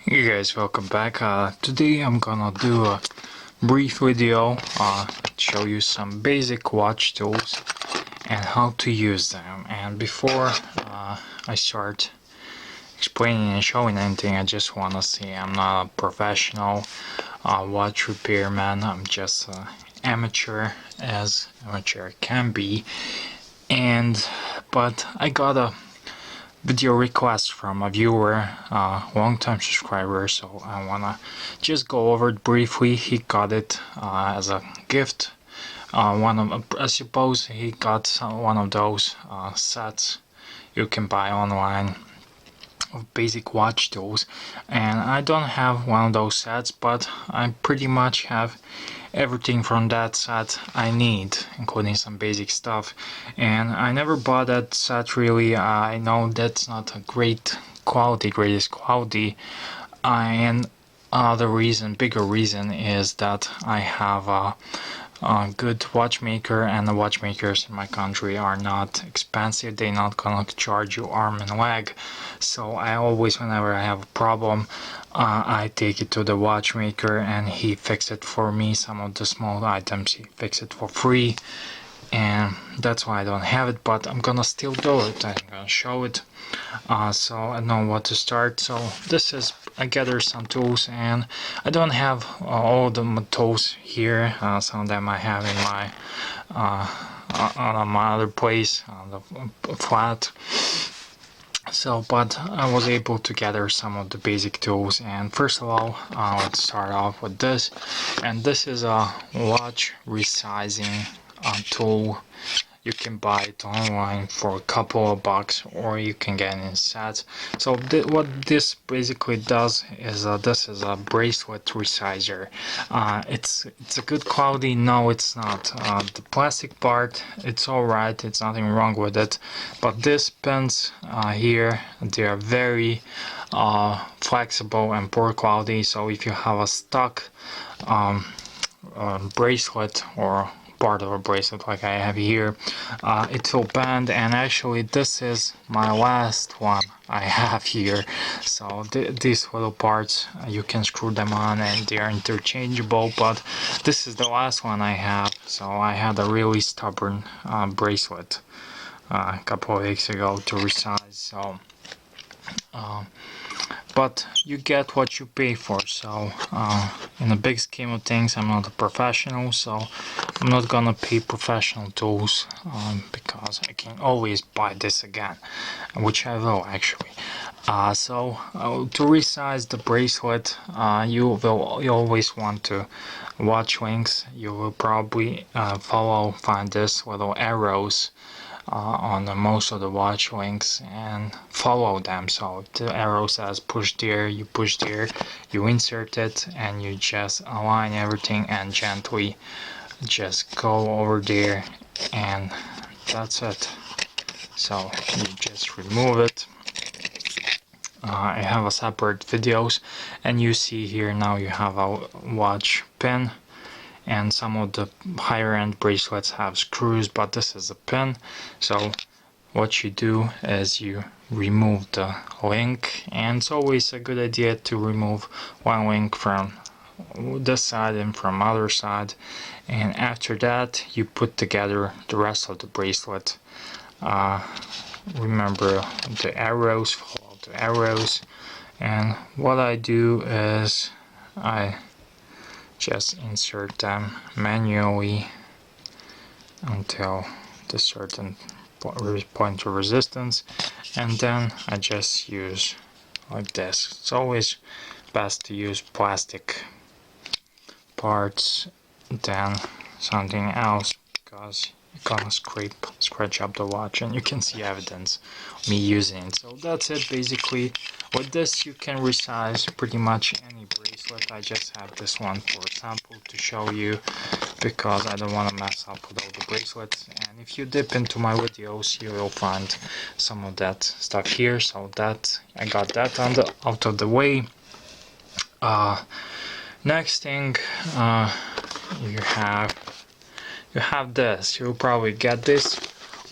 Hey guys, welcome back. Today I'm gonna do a brief video show you some basic watch tools and how to use them. And before I start explaining and showing anything, I just wanna say I'm not a professional watch repairman. I'm just an amateur, as amateur can be. But I got a video request from a viewer, long-time subscriber, so I wanna just go over it briefly. He got it as a gift. I suppose he got one of those sets you can buy online of basic watch tools, and I don't have one of those sets, but I pretty much have everything from that set I need, including some basic stuff. And I never bought that set really. I know that's not a greatest quality, and the bigger reason is that I have a good watchmaker, and the watchmakers in my country are not expensive. They're not gonna charge you arm and leg. So I always, whenever I have a problem, I take it to the watchmaker and he fixes it for me. Some of the small items he fixes it for free, and that's why I don't have it, but I'm gonna still do it. I'm gonna show it so I know what to start. So this is, I gathered some tools, and I don't have all the tools here. Some of them I have in my on my other place on the flat. So, but I was able to gather some of the basic tools, and first of all, let's start off with this. And this is a watch resizing tool. You can buy it online for a couple of bucks, or you can get it in sets. So what this basically does is this is a bracelet resizer. It's a good quality. No, it's not. The plastic part, it's alright. It's nothing wrong with it. But these pins here, they are very flexible and poor quality. So if you have a stock bracelet or part of a bracelet like I have here, it will bend. And actually this is my last one I have here. So these little parts, you can screw them on and they are interchangeable, but this is the last one I have. So I had a really stubborn bracelet a couple of weeks ago to resize. So but you get what you pay for. So in the big scheme of things, I'm not a professional, so I'm not gonna pay professional tools because I can always buy this again, which I will actually. To resize the bracelet, you always want to watch links. You will probably find this little arrows on most of the watch links and follow them. So if the arrow says push there, you push there, you insert it, and you just align everything and gently just go over there, and that's it. So you just remove it. I have a separate videos, and you see here now you have a watch pin, and some of the higher end bracelets have screws, but this is a pin. So what you do is you remove the link, and it's always a good idea to remove one link from this side and from other side, and after that you put together the rest of the bracelet. Remember the arrows, follow the arrows, and what I do is I just insert them manually until the certain point of resistance, and then I just use like this. It's always best to use plastic parts than something else, because you're gonna scratch up the watch, and you can see evidence of me using it. So that's it basically. With this you can resize pretty much any bracelet. I just have this one for example to show you, because I don't want to mess up with all the bracelets. And if you dip into my videos, you will find some of that stuff here. So that I got that out of the way. Next thing, you have this. You'll probably get this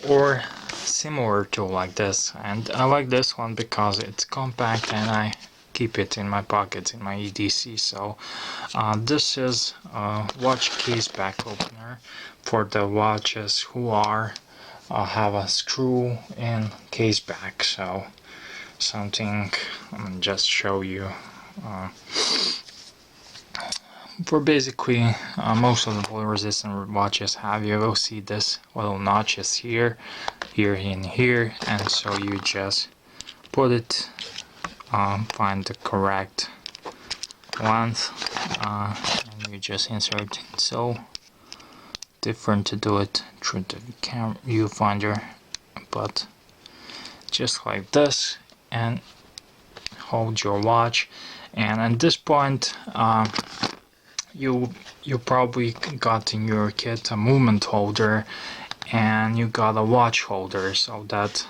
or similar tool like this, and I like this one because it's compact, and I keep it in my pocket in my EDC. So this is a watch case back opener for the watches who are have a screw in case back. So something I'm gonna just show you. For basically most of the bullet resistant watches have, you will see this little notches here, here and here, and so you just put it, find the correct length, and you just insert it. So different to do it through the viewfinder, but just like this, and hold your watch. And at this point you probably got in your kit a movement holder, and you got a watch holder, so that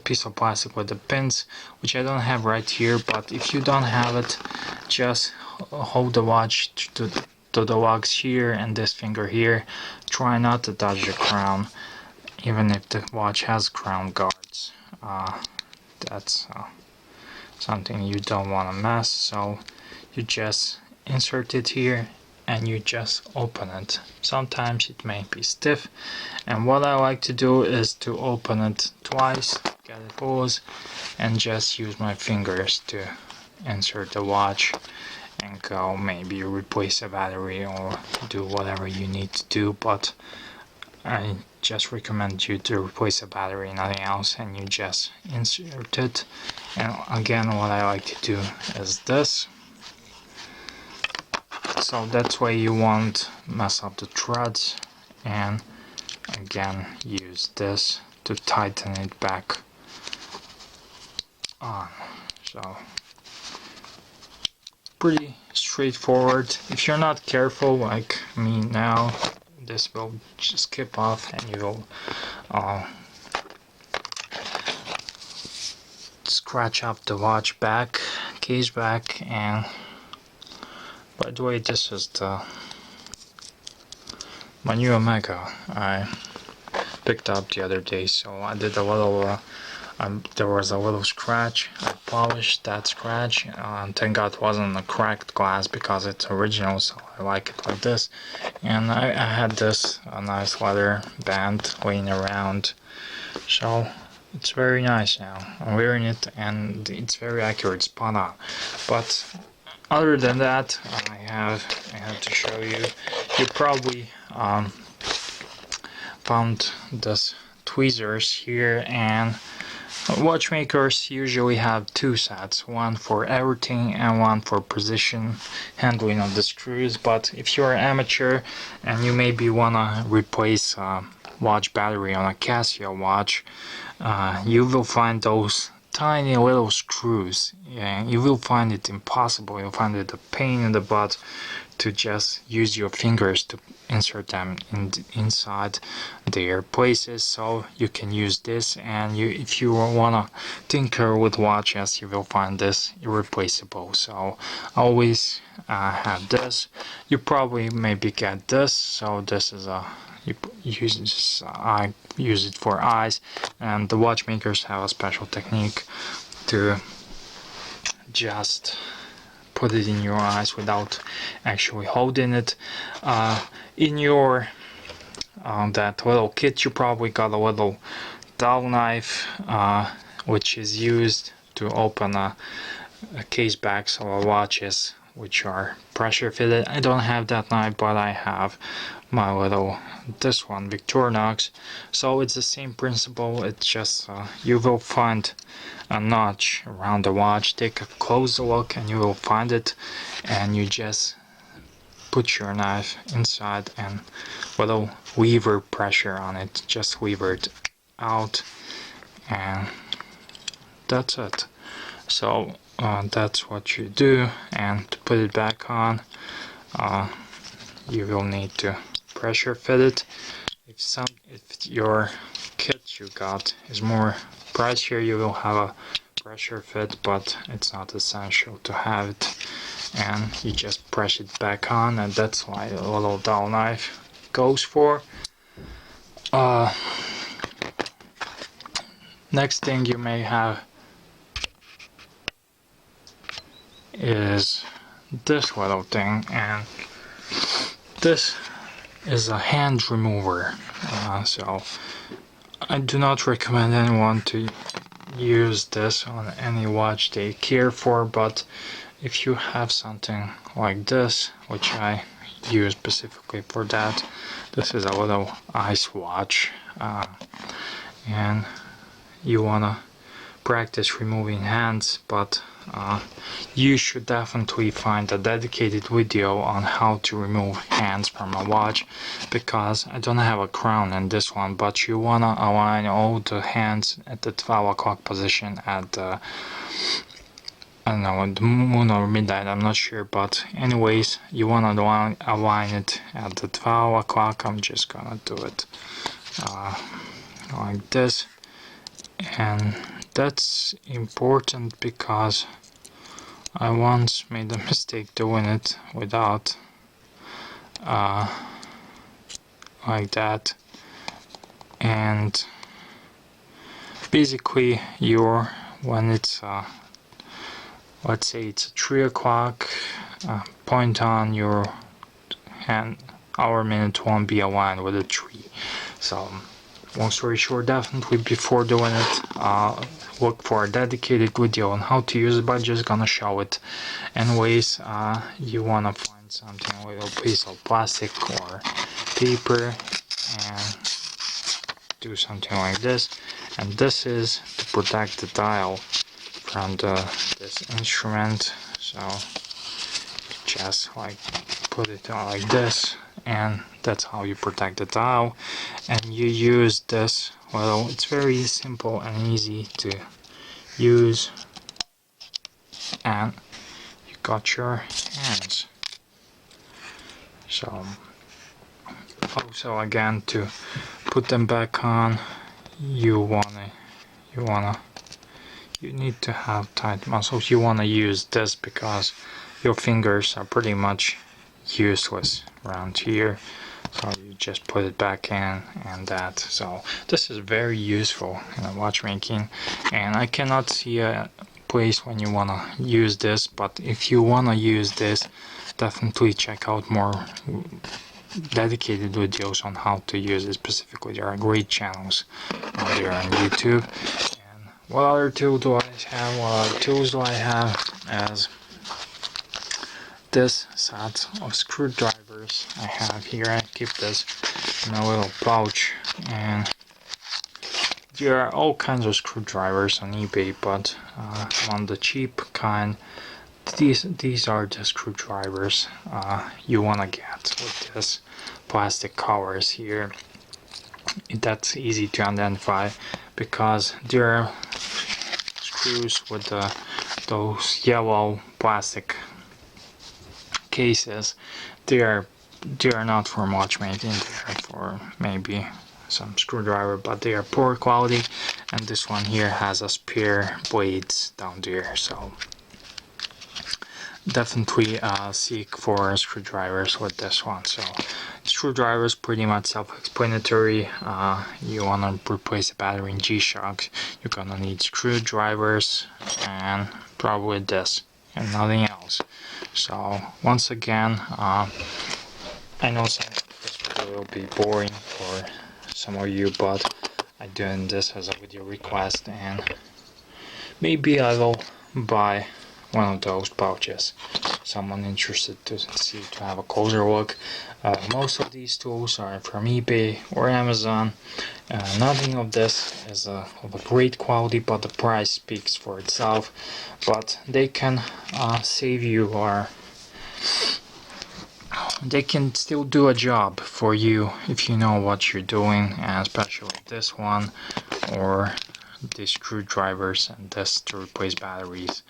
piece of plastic with the pins, which I don't have right here, but if you don't have it, just hold the watch to the lugs here and this finger here. Try not to touch the crown, even if the watch has crown guards. That's something you don't want to mess, so you just insert it here and you just open it. Sometimes it may be stiff, and what I like to do is to open it twice, get it loose, and just use my fingers to insert the watch and go maybe replace a battery or do whatever you need to do. But I just recommend you to replace a battery, nothing else, and you just insert it. And again, what I like to do is this. So that's why you won't mess up the threads, and again use this to tighten it back on. So pretty straightforward. If you're not careful like me now, this will just skip off and you will scratch up the watch back, case back. And by the way, this is my new Omega I picked up the other day. So I did a little, there was a little scratch. I polished that scratch. Thank God it wasn't a cracked glass because it's original, so I like it like this. And I had this a nice leather band laying around, so it's very nice now. I'm wearing it and it's very accurate, spot on. But other than that, I have to show you. You probably found this tweezers here, and watchmakers usually have two sets, one for everything and one for precision handling of the screws. But if you're an amateur and you maybe wanna replace a watch battery on a Casio watch, you will find those tiny little screws. Yeah, you will find it impossible. You'll find it a pain in the butt to just use your fingers to insert them inside their places. So you can use this, and if you wanna tinker with watches, you will find this irreplaceable. So always have this. You probably maybe get this. So this is a I use it for eyes, and the watchmakers have a special technique to just put it in your eyes without actually holding it. In your that little kit, you probably got a little dull knife, which is used to open a case backs of watches which are pressure fitted. I don't have that knife, but I have my little, this one, Victorinox. So it's the same principle. It's just you will find a notch around the watch. Take a closer look and you will find it, and you just put your knife inside and little lever pressure on it, just lever it out, and that's it. So that's what you do. And to put it back on, you will need to pressure fit it. If your kit you got is more pricier, you will have a pressure fit, but it's not essential to have it. And you just press it back on, and that's why a little dull knife goes for. Next thing you may have is this little thing, and this is a hand remover. So I do not recommend anyone to use this on any watch they care for, but if you have something like this, which I use specifically for that, this is a little ice watch, and you wanna practice removing hands, but you should definitely find a dedicated video on how to remove hands from a watch, because I don't have a crown in this one, but you wanna align all the hands at the 12 o'clock position at the, I don't know, the moon or midnight, I'm not sure, but anyways, you wanna align it at the 12 o'clock. I'm just gonna do it like this, and that's important because I once made a mistake doing it without like that, and basically when it's let's say it's 3 o'clock, point on your hand, hour minute won't be aligned with a 3. So long story short, definitely before doing it, look for a dedicated video on how to use it, but just gonna show it anyways. You wanna find something, a little piece of plastic or paper, and do something like this, and this is to protect the dial from this instrument. So just like put it on like this, and that's how you protect the dial. And you use this, well, it's very simple and easy to use, and you got your hands. So also again, to put them back on, you need to have tight muscles. You wanna use this because your fingers are pretty much useless around here, so you just put it back in, and that. So this is very useful in watchmaking, and I cannot see a place when you wanna use this, but if you wanna use this, definitely check out more dedicated videos on how to use it specifically. There are great channels out there on YouTube. And what other tool do I have? What other tools do I have? As this set of screwdrivers I have here. I keep this in a little pouch, and there are all kinds of screwdrivers on eBay, but on the cheap kind, these are the screwdrivers you wanna get with this plastic covers here. That's easy to identify because there are screws with those yellow plastic cases. They are not for watchmaking, they are for maybe some screwdriver, but they are poor quality, and this one here has a spare blades down there. So definitely seek for screwdrivers with this one. So screwdrivers pretty much self-explanatory. You want to replace a battery in G-Shocks, you're gonna need screwdrivers and probably this and nothing else. So once again, I know some of this video will be boring for some of you, but I'm doing this as a video request, and maybe I will buy one of those pouches. Someone interested to have a closer look. Most of these tools are from eBay or Amazon. Nothing of this is of a great quality, but the price speaks for itself. But they can save you, or they can still do a job for you if you know what you're doing, and especially this one, or the screwdrivers and this to replace batteries.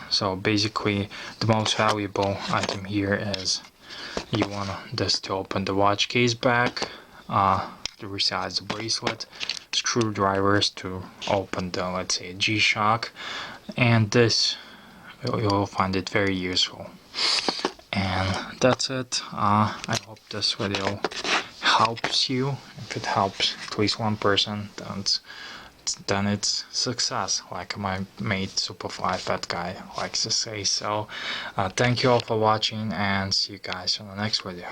So basically the most valuable item here is you want this to open the watch case back, to resize the bracelet, screwdrivers to open the, let's say, G-Shock, and this, you'll find it very useful. And that's it. I hope this video helps you. If it helps at least one person, then it's success, like my mate Superfly Pet Guy likes to say. So thank you all for watching, and see you guys on the next video.